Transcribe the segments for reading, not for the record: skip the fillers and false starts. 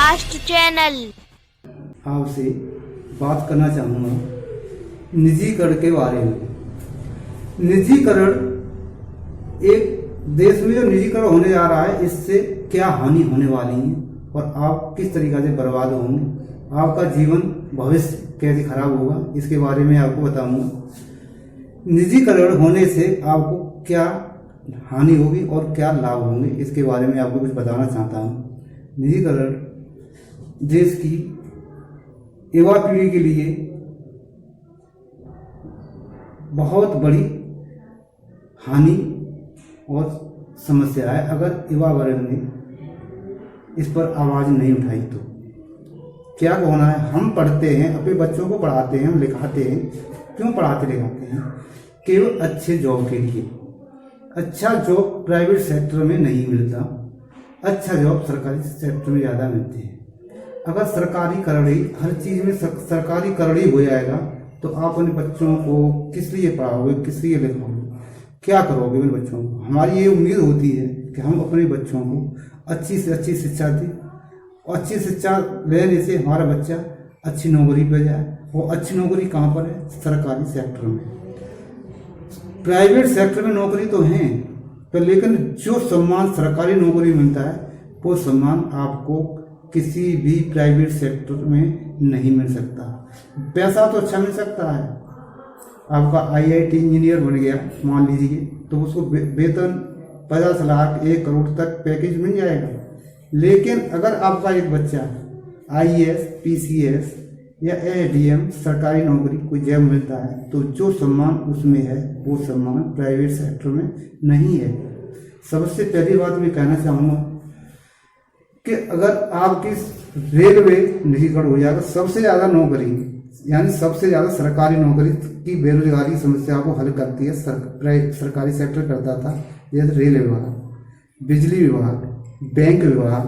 Cast channel. आपसे बात करना चाहूँगा निजीकरण के बारे में। निजीकरण, एक देश में जो निजीकरण होने जा रहा है, इससे क्या हानि होने वाली है और आप किस तरीके से बर्बाद होंगे, आपका जीवन भविष्य कैसे खराब होगा, इसके बारे में आपको बताऊंगा। निजीकरण होने से आपको क्या हानि होगी और क्या लाभ होंगे, इसके बारे में आपको कुछ बताना चाहता हूँ। निजीकरण देश की युवा पीढ़ी के लिए बहुत बड़ी हानि और समस्या है। अगर युवा वर्ग ने इस पर आवाज़ नहीं उठाई तो क्या होना है। हम पढ़ते हैं, अपने बच्चों को पढ़ाते हैं, हम लिखाते हैं। क्यों पढ़ाते लिखाते हैं? केवल अच्छे जॉब के लिए। अच्छा जॉब प्राइवेट सेक्टर में नहीं मिलता, अच्छा जॉब सरकारी सेक्टर में ज़्यादा मिलते हैं। अगर सरकारी करड़ी, हर चीज़ में सरकारी करड़ी हो जाएगा तो आप अपने बच्चों को किस लिए पढ़ाओगे, किस लिए लिखाओगे, क्या करोगे अपने बच्चों को। हमारी ये उम्मीद होती है कि हम अपने बच्चों को अच्छी से अच्छी शिक्षा दें और अच्छी शिक्षा लेने से हमारा बच्चा अच्छी नौकरी पर जाए। और अच्छी नौकरी कहाँ पर है? सरकारी सेक्टर में। प्राइवेट सेक्टर में नौकरी तो है, पर लेकिन जो सम्मान सरकारी नौकरी मिलता है वो सम्मान आपको किसी भी प्राइवेट सेक्टर में नहीं मिल सकता। पैसा तो अच्छा मिल सकता है, आपका आईआईटी इंजीनियर बन गया मान लीजिए, तो उसको वेतन 50 लाख 1 करोड़ तक पैकेज मिल जाएगा। लेकिन अगर आपका एक बच्चा आईएएस, पीसीएस या एडीएम सरकारी नौकरी कोई जॉब मिलता है तो जो सम्मान उसमें है वो सम्मान प्राइवेट सेक्टर में नहीं है। सबसे पहली बात मैं कहना चाहूँगा कि अगर आपकी रेलवे निजीकरण हो जाएगा, सबसे ज़्यादा नौकरी यानी सबसे ज़्यादा सरकारी नौकरी की बेरोजगारी की समस्या को हल करती है सरकारी सेक्टर करता था, जैसे रेल विभाग, बिजली विभाग, बैंक विभाग,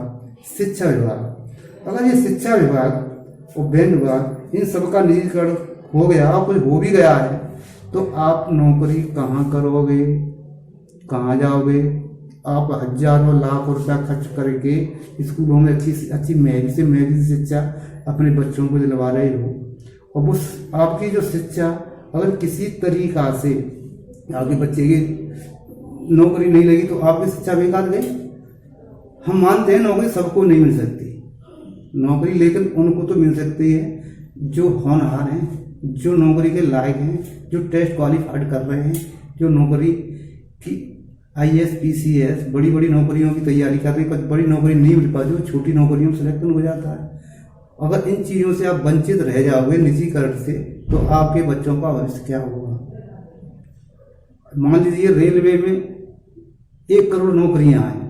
शिक्षा विभाग। अगर ये शिक्षा विभाग और बैंक विभाग इन सबका निजीकरण हो गया और कुछ हो भी गया है तो आप नौकरी कहाँ करोगे, कहाँ जाओगे। आप हजारों लाख रुपया खर्च करके स्कूलों में अच्छी महंगी से महंगी शिक्षा अपने बच्चों को दिलवा रहे हो, और वो आपकी जो शिक्षा अगर किसी तरीका से आपके बच्चे की नौकरी नहीं लगी तो आपकी शिक्षा बेकार गई। हम मानते हैं नौकरी सबको नहीं मिल सकती नौकरी, लेकिन उनको तो मिल सकती है जो होनहार हैं, जो नौकरी के लायक हैं, जो टेस्ट क्वालिफाइड कर रहे हैं, जो नौकरी की आईएएस, पीसीएस बड़ी बड़ी नौकरियों की तैयारी कर रहे हैं। बड़ी नौकरी नहीं मिल पाती, जो छोटी नौकरियों में सिलेक्शन हो जाता है। अगर इन चीज़ों से आप वंचित रह जाओगे निजीकरण से तो आपके बच्चों का भविष्य क्या होगा। मान लीजिए रेलवे में 1 करोड़ नौकरियां हैं,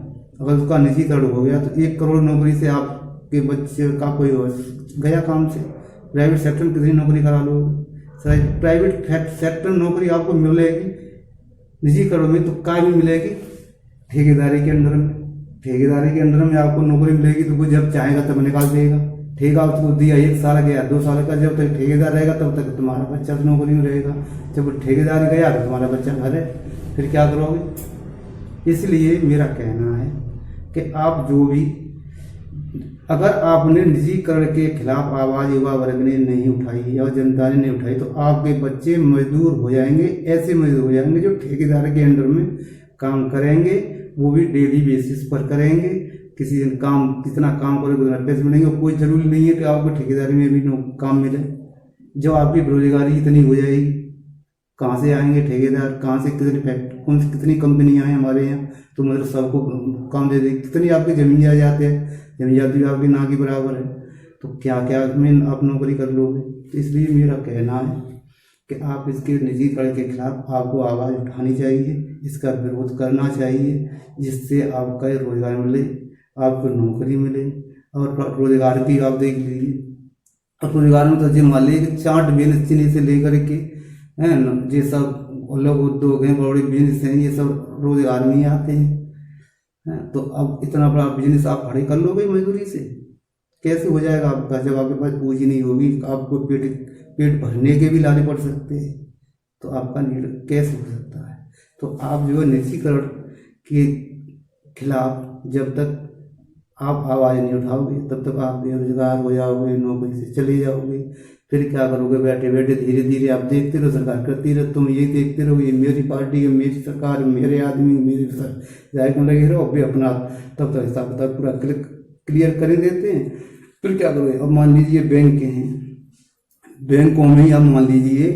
अगर उसका निजीकरण हो गया तो 1 करोड़ नौकरी से आपके बच्चे का कोई गया काम से। प्राइवेट सेक्टर में कितनी नौकरी करा लो, प्राइवेट सेक्टर में नौकरी आपको मिलेगी निजीकरण में तो काय भी मिलेगी ठेकेदारी के अंडर में। ठेकेदारी के अंडर में आपको नौकरी मिलेगी तो वो जब चाहेगा तब निकाल देगा। ठेका उसको दिया 1 साल गया 2 साल का, जब तक ठेकेदार रहेगा तब तक तुम्हारा बच्चा नौकरी में रहेगा। जब ठेकेदार गया तो तुम्हारा बच्चा घर है, फिर क्या करोगे। इसलिए मेरा कहना है कि आप जो भी, अगर आपने निजीकरण के खिलाफ आवाज़ युवा वर्ग ने नहीं उठाई और जनता ने नहीं उठाई तो आपके बच्चे मजदूर हो जाएंगे। ऐसे मजदूर हो जाएंगे जो ठेकेदार के अंडर में काम करेंगे, वो भी डेली बेसिस पर करेंगे। किसी दिन काम कितना काम करोगे उतना पैसे मिलेंगे। कोई ज़रूरी नहीं है कि आपको ठेकेदारी में भी काम मिले। जब आपकी बेरोजगारी इतनी हो जाएगी, कहाँ से आएंगे ठेकेदार, कहाँ से कितनी कंपनियाँ हैं हमारे यहाँ, तो मतलब सबको काम दे देगी। कितनी आपकी ज़मीन जायदाद है, जमीन जाती भी आपकी ना के बराबर है, तो क्या क्या में आप नौकरी कर लोगे। तो इसलिए मेरा कहना है कि आप इसके निजीकरण के खिलाफ आपको आवाज़ उठानी चाहिए, इसका विरोध करना चाहिए, जिससे आपका रोजगार मिले, आपको नौकरी मिले। और रोजगार की आप देख लीजिए, और रोजगार में तो जो मान लीजिए चाट बिजनेस चीनी से लेकर के है ना, ये सब लोग उद्योग हैं, बड़े बिजनेस हैं, ये सब रोजगार में ही आते हैं। तो अब इतना बड़ा बिजनेस आप खड़े कर लोगे मजदूरी से, कैसे हो जाएगा आपका। जब आपके पास पूंजी नहीं होगी, आपको पेट भरने के भी लाने पड़ सकते हैं, तो आपका निर्णय कैसे हो सकता है। तो आप जो है निजीकरण के खिलाफ जब तक आप आवाज़ नहीं उठाओगे तब तक आप बेरोजगार हो जाओगे, नौकरी से चले जाओगे। फिर क्या करोगे? बैठे बैठे धीरे धीरे आप देखते रहो, सरकार करती रहो, तुम ये देखते रहो ये मेरी पार्टी है, मेरी सरकार, मेरे आदमी, मेरी जायकों लगे रहो। अभी अपना तब तक हिसाब किताब पूरा क्लियर कर देते हैं। फिर क्या करोगे? अब मान लीजिए बैंक हैं, बैंकों में ही अब मान लीजिए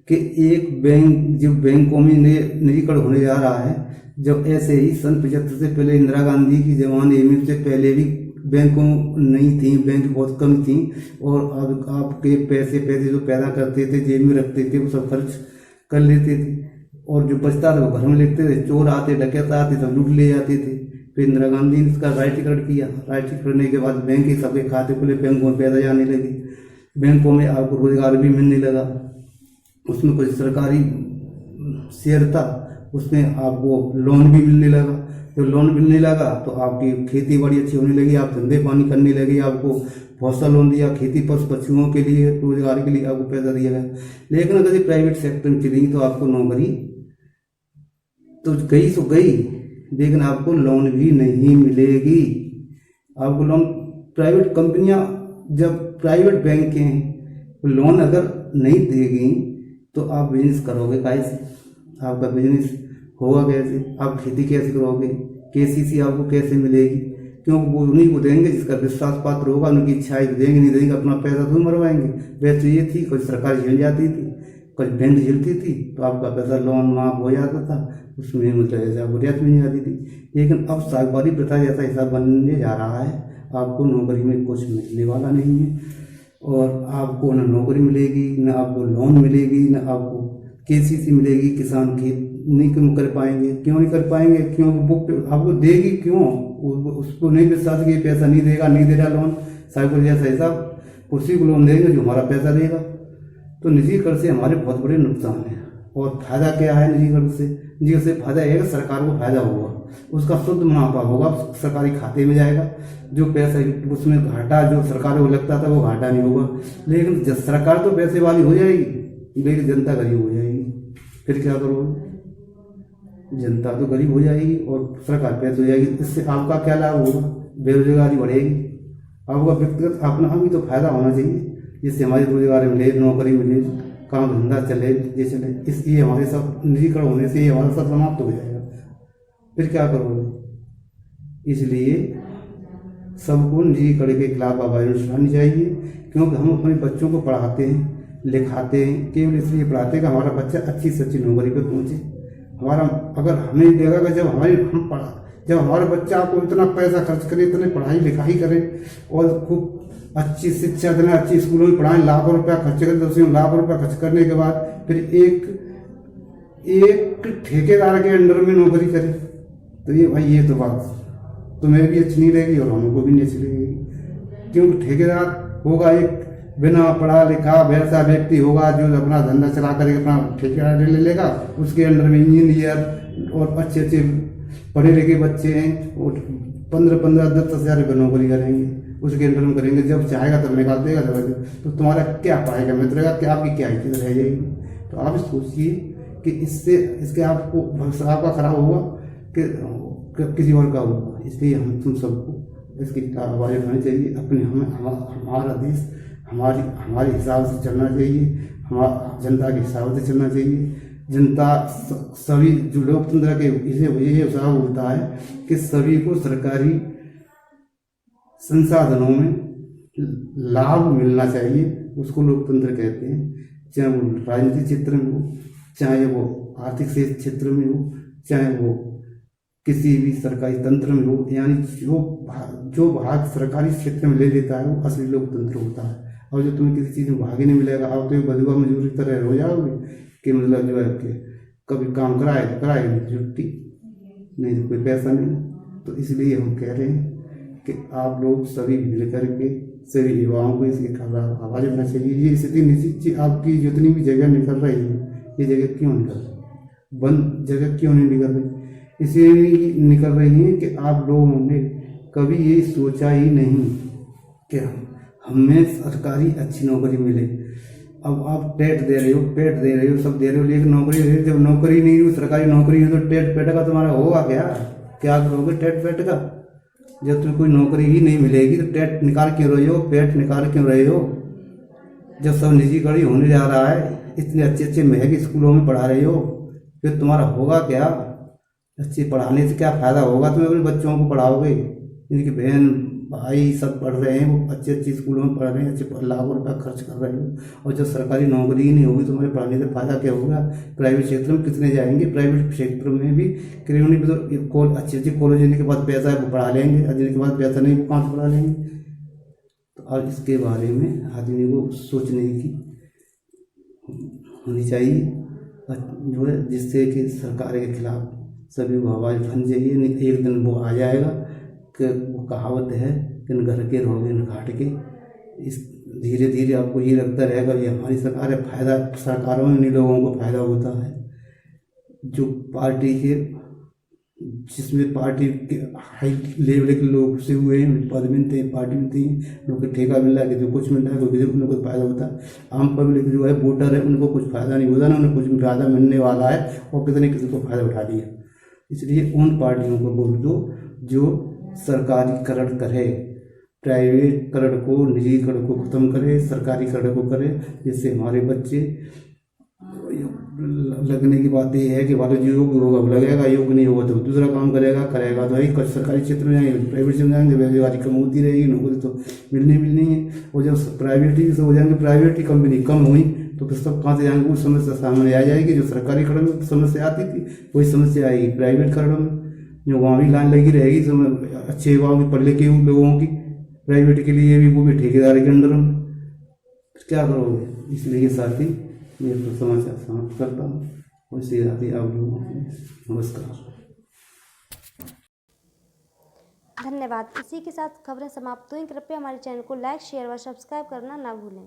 कि एक बैंक जो बैंकों में निजीकरण होने जा रहा है, जब ऐसे ही सन 75 से पहले इंदिरा गांधी की जमाने में से पहले भी बैंकों नहीं थी, बैंक बहुत कम थी, और अब आपके पैसे जो पैदा करते थे जेब में रखते थे वो सब खर्च कर लेते थे, और जो बचता था वो घर में लेते थे। चोर आते, डकैत आते, सब लूट ले जाते थे। फिर इंदिरा गांधी ने इसका राइटीकरण किया। राइटीकरण करने के बाद बैंक के सबके खाते खुले, बैंकों में पैदा जाने लगे, बैंकों में आपको रोजगार भी मिलने लगा। उसमें कुछ सरकारी शेयर था, उसमें आपको लोन भी मिलने लगा। जब लोन मिलने लगा तो आपकी खेती बाड़ी अच्छी होने लगी, आप धंधे पानी करने लगे, आपको बहुत सा लोन दिया, खेती पशु पक्षियों के लिए, रोजगार के लिए आपको पैसा दिया गया। लेकिन अगर ये प्राइवेट सेक्टर में चलेगी तो आपको नौकरी तो गई सो गई, लेकिन आपको लोन भी नहीं मिलेगी। आपको लोन, प्राइवेट कंपनियां, जब प्राइवेट बैंक हैं लोन अगर नहीं देगी तो आप बिजनेस करोगे कैसे? आपका बिजनेस होगा कैसे? आप खेती कैसे करोगे? केसीसी आपको कैसे मिलेगी? क्योंकि वो उन्हीं को देंगे जिसका विश्वास पात्र होगा, उनकी इच्छाएं देंगे, नहीं देंगे अपना पैसा तो मरवाएंगे। वैसे ये थी, कुछ सरकार झेल जाती थी, कुछ बैंक झेलती थी, तो आपका पैसा लोन माफ हो जाता था, उसमें मतलब जैसे आपको रियायत मिल जाती थी। लेकिन अब सागवानी प्रथा जैसा हिसाब बनने जा रहा है, आपको नौकरी में कुछ मिलने वाला नहीं है, और आपको न नौकरी मिलेगी, न आपको लोन मिलेगी, न आपको केसीसी मिलेगी। किसान खेत नहीं कर पाएंगे। क्यों नहीं कर पाएंगे? क्यों? वो आपको देगी क्यों? उसको नहीं विश्वास कि पैसा नहीं देगा, नहीं दे रहा लोन, साइकिल जैसा हिसाब उसी को लोन देंगे जो हमारा पैसा देगा। तो निजीकरण से हमारे बहुत बड़े नुकसान हैं। और फायदा क्या है निजीकरण से? निजीकरण से फायदा है कि सरकार को फायदा होगा, उसका शुद्ध मुनाफा होगा, सरकारी खाते में जाएगा। जो पैसा उसमें घाटा जो सरकार को लगता था वो घाटा नहीं होगा। लेकिन जब सरकार तो पैसे वाली हो जाएगी, लेकिन जनता गरीब हो जाएगी। फिर क्या करोगे? जनता तो गरीब हो जाएगी और सरकार पैसे हो जाएगी। इससे आपका क्या लाभ होगा? बेरोजगारी बढ़ेगी। आपका व्यक्तिगत अपना भी तो फायदा होना चाहिए, जिससे हमारी रोजगार मिले, नौकरी मिले, काम धंधा चले, ये चले। इसलिए हमारे सब निजीकरण होने से हमारा सब समाप्त हो जाएगा। फिर क्या करोगे? इसलिए सबको निजीकरण के खिलाफ आवाज उठानी चाहिए, क्योंकि हम अपने बच्चों को पढ़ाते हैं, लिखाते हैं, केवल इसलिए पढ़ाते हैं कि हमारा बच्चा अच्छी से अच्छी नौकरी पर पहुंचे। हमारा अगर हमें देगा कि जब हमारा बच्चा को इतना पैसा खर्च करे, इतने पढ़ाई लिखाई करे और खूब अच्छी शिक्षा देना, अच्छी स्कूलों में पढ़ाएं, लाखों रुपया खर्च करें, तो उसमें लाखों रुपया खर्च करने के बाद फिर एक ठेकेदार के अंडर में नौकरी करे, तो ये भाई ये तो बात तुम्हें भी अच्छी नहीं रहेगी और हमको भी नहीं अच्छी लगेगी। क्योंकि ठेकेदार होगा एक बिना पढ़ा लिखा वैसा व्यक्ति होगा जो अपना धंधा चला करके अपना ठेकेदार ले लेगा, उसके अंडर में इंजीनियर और अच्छे अच्छे पढ़े लिखे बच्चे हैं, वो 15-15, 10-10 हज़ार रुपये नौकरी करेंगे, उसके अंडर में करेंगे। जब चाहेगा तब निकाल देगा, तो तुम्हारा क्या पढ़ाई का मित्र रहेगा, क्या आपकी क्या इज्जत रह जाएगी? तो आप सोचिए कि इसके आपको भविष्य आपका खराब होगा कि किसी और का होगा। इसलिए तुम सबको इसकी आवाज़ उठानी चाहिए। हमारा देश हमारे हिसाब से चलना चाहिए, जनता के हिसाब से चलना चाहिए। जनता सभी जो लोकतंत्र के ये हिसाब होता है कि सभी को सरकारी संसाधनों में लाभ मिलना चाहिए, उसको लोकतंत्र कहते हैं। चाहे वो राजनीतिक क्षेत्र में हो, चाहे वो आर्थिक क्षेत्र में हो, चाहे वो किसी भी सरकारी तंत्र में हो, यानी जो भाग सरकारी क्षेत्र में ले लेता है वो असली लोकतंत्र होता है। और जो तुम्हें किसी चीज़ में भाग ही नहीं मिलेगा, आप तो बदुआ मजदूरी तरह हो जाओगे कि मतलब जो है कि कभी काम कराए तो कराए, नहीं तो छुट्टी, नहीं तो कोई पैसा नहीं। तो इसलिए हम कह रहे हैं कि आप लोग सभी मिल करके सभी युवाओं को इसके खिलाफ आवाज़ उठाना चाहिए। ये स्थिति निश्चित आपकी जितनी भी जगह निकल रही है, ये जगह क्यों निकल रही, बंद जगह क्यों नहीं निकल रही? इसलिए निकल रही है कि आप लोगों ने कभी ये सोचा ही नहीं कि हमें सरकारी अच्छी नौकरी मिले। अब आप टेट दे रहे हो, पेट दे रहे हो, सब दे रहे हो, लेकिन नौकरी दे, जब नौकरी नहीं हो, सरकारी नौकरी है, तो टेट पेट का तुम्हारा होगा क्या करोगे टेट पेट का? जब तुम्हें कोई नौकरी ही नहीं मिलेगी तो टेट निकाल क्यों रहे हो, पेट निकाल क्यों रहे हो? जब सब निजीकरण होने जा रहा है, इतने अच्छे अच्छे महंगे स्कूलों में पढ़ा रहे हो, फिर तुम्हारा होगा क्या? अच्छे पढ़ाने से क्या फ़ायदा होगा? तुम्हें अपने बच्चों को पढ़ाओगे, इनकी बहन भाई सब पढ़ रहे हैं, वो अच्छे अच्छे स्कूलों में पढ़ रहे हैं, अच्छे लाखों रुपया खर्च कर रहे हो, और जब सरकारी नौकरी ही नहीं होगी तुम्हारे पढ़ाने से फ़ायदा क्या होगा? प्राइवेट क्षेत्र में कितने जाएंगे? प्राइवेट क्षेत्र में भी क्यों तो अच्छी अच्छी कॉलेज जिनके पास पैसा है वो पढ़ा लेंगे, और जिनके पास पैसा नहीं वो कहाँ से पढ़ा लेंगे? तो और इसके बारे में आदमी को सोचने की होनी चाहिए, जो है जिससे कि सरकार के खिलाफ सभी को आवाज़ उठानी चाहिए। नहीं एक दिन वो आ जाएगा कि वो कहावत है कि न घर के रहोगे न घाट के। इस धीरे धीरे आपको ये लगता रहेगा ये हमारी सरकार है, फायदा सरकारों में नहीं लोगों को फायदा होता है। जो पार्टी के जिसमें पार्टी के हाई लेवल के लोग से हुए हैं, पद मिलते हैं, पार्टी मिलती है, लोग को ठेका मिल रहा है, किसी को कुछ मिल रहा है, कोई किसी को कुछ फायदा होता है। आम पब्लिक जो है वोटर है उनको कुछ फायदा नहीं होता, ना उन्हें कुछ भी फायदा मिलने वाला है, और कितने किसी को फायदा उठा लिया। इसलिए उन पार्टियों को वोट दो जो सरकारीकरण करे, प्राइवेटकरण को निजीकरण को खत्म करे, सरकारीकरण को करे, जिससे हमारे बच्चे लगने की बात ये है कि वाले जो योग होगा वो लगेगा, योग नहीं होगा तो दूसरा काम करेगा तो भाई सरकारी क्षेत्र में जाएंगे, प्राइवेट क्षेत्र में जाएंगे, बेरोजगारी कम होती रहेगी, नौकरी तो मिलनी है। और जब प्राइवेट से हो जाएंगे, प्राइवेट की कंपनी कम हुई तो फिर सब कहाँ से जाएंगे? उस समस्या सामने आ जाएगी जो सरकारी करण में समस्या आती थी, वही समस्या आएगी प्राइवेट करण में, जो वहाँ भी लाइन लगी रहेगी अच्छे वहाँ भी पढ़ के लोगों की, प्राइवेट के लिए भी वो भी ठेकेदारी के अंडर में, क्या करोगे? इसलिए साथी मैं तो समाचार समाप्त करता हूँ। और इसलिए साथी आप लोगों को नमस्कार, धन्यवाद। इसी के साथ खबरें समाप्त हुई। कृपया हमारे चैनल को लाइक, शेयर व सब्सक्राइब करना ना भूलें।